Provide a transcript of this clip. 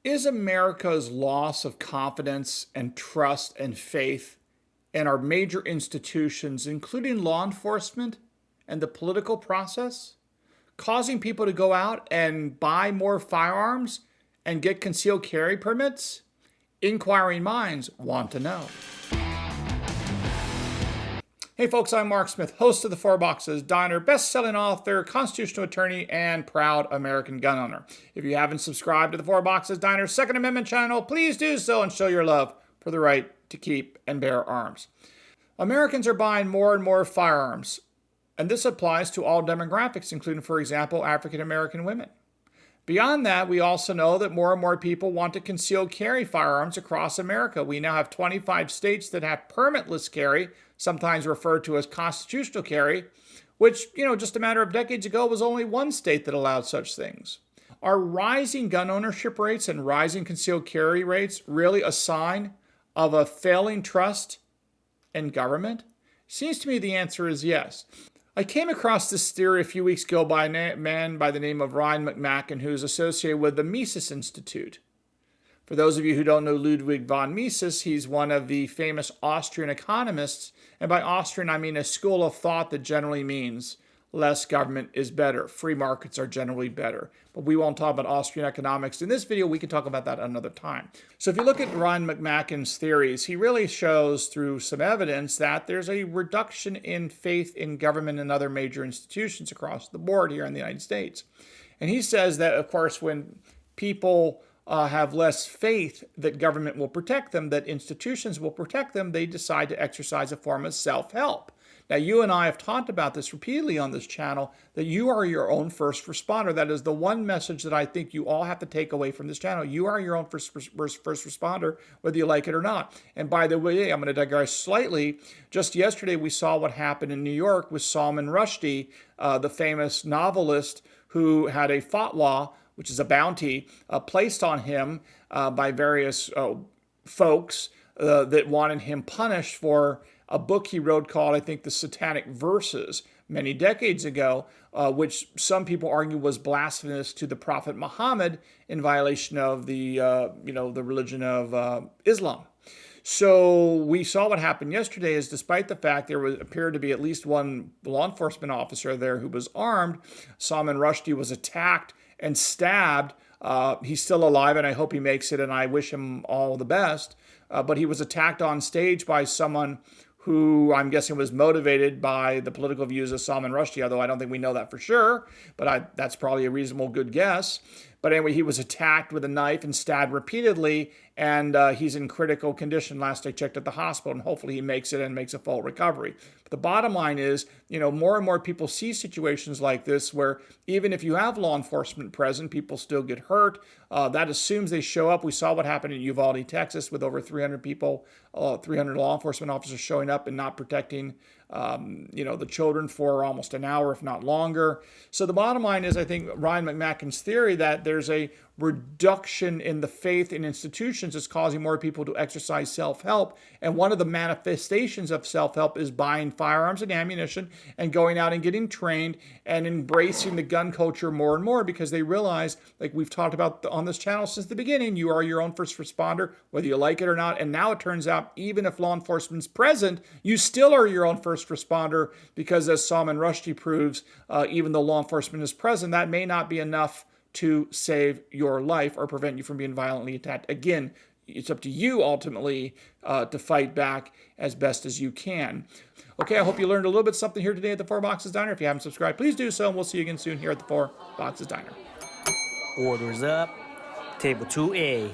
Is America's loss of confidence and trust and faith in our major institutions, including law enforcement and the political process, causing people to go out and buy more firearms and get concealed carry permits? Inquiring minds want to know. Hey folks, I'm Mark Smith, host of the Four Boxes Diner, best-selling author, constitutional attorney, and proud American gun owner. If you haven't subscribed to the Four Boxes Diner Second Amendment channel, please do so and show your love for the right to keep and bear arms. Americans are buying more and more firearms, and this applies to all demographics, including, for example, African American women. Beyond that, we also know that more and more people want to conceal carry firearms across America. We now have 25 states that have permitless carry, sometimes referred to as constitutional carry, which, just a matter of decades ago was only one state that allowed such things. Are rising gun ownership rates and rising concealed carry rates really a sign of a failing trust in government? Seems to me the answer is yes. I came across this theory a few weeks ago by a man by the name of Ryan McMacken, who's associated with the Mises Institute. For those of you who don't know Ludwig von Mises, he's one of the famous Austrian economists, and by Austrian I mean a school of thought that generally means less government is better. Free markets are generally better. But we won't talk about Austrian economics in this video. We can talk about that another time. So if you look at Ryan McMacken's theories, he really shows through some evidence that there's a reduction in faith in government and other major institutions across the board here in the United States. And he says that, of course, when people have less faith that government will protect them, that institutions will protect them, they decide to exercise a form of self-help. Now, you and I have talked about this repeatedly on this channel, that you are your own first responder. That is the one message that I think you all have to take away from this channel. You are your own first responder, whether you like it or not. And by the way, I'm going to digress slightly. Just yesterday, we saw what happened in New York with Salman Rushdie, the famous novelist who had a fatwa, which is a bounty, placed on him by various folks that wanted him punished for a book he wrote called, I think, The Satanic Verses, many decades ago, which some people argue was blasphemous to the Prophet Muhammad in violation of the religion of Islam. So we saw what happened yesterday is, despite the fact there appeared to be at least one law enforcement officer there who was armed, Salman Rushdie was attacked and stabbed. He's still alive, and I hope he makes it, and I wish him all the best. But he was attacked on stage by someone who I'm guessing was motivated by the political views of Salman Rushdie, although I don't think we know that for sure, but that's probably a reasonable good guess. But anyway, he was attacked with a knife and stabbed repeatedly, and he's in critical condition last I checked at the hospital, and hopefully he makes it and makes a full recovery. But the bottom line is, more and more people see situations like this where even if you have law enforcement present, people still get hurt. That assumes they show up. We saw what happened in Uvalde, Texas, with over 300 people, 300 law enforcement officers showing up and not protecting the children for almost an hour, if not longer. So the bottom line is, I think Ryan McMacken's theory that there's a reduction in the faith in institutions is causing more people to exercise self-help. And one of the manifestations of self-help is buying firearms and ammunition and going out and getting trained and embracing the gun culture more and more, because they realize, like we've talked about on this channel since the beginning, you are your own first responder, whether you like it or not. And now it turns out, even if law enforcement's present, you still are your own first responder, because as Salman Rushdie proves, even though law enforcement is present, that may not be enough to save your life or prevent you from being violently attacked. Again, it's up to you ultimately to fight back as best as you can. Okay, I hope you learned a little bit something here today at the Four Boxes Diner. If you haven't subscribed, please do so, and we'll see you again soon here at the Four Boxes Diner. Orders up. Table 2A.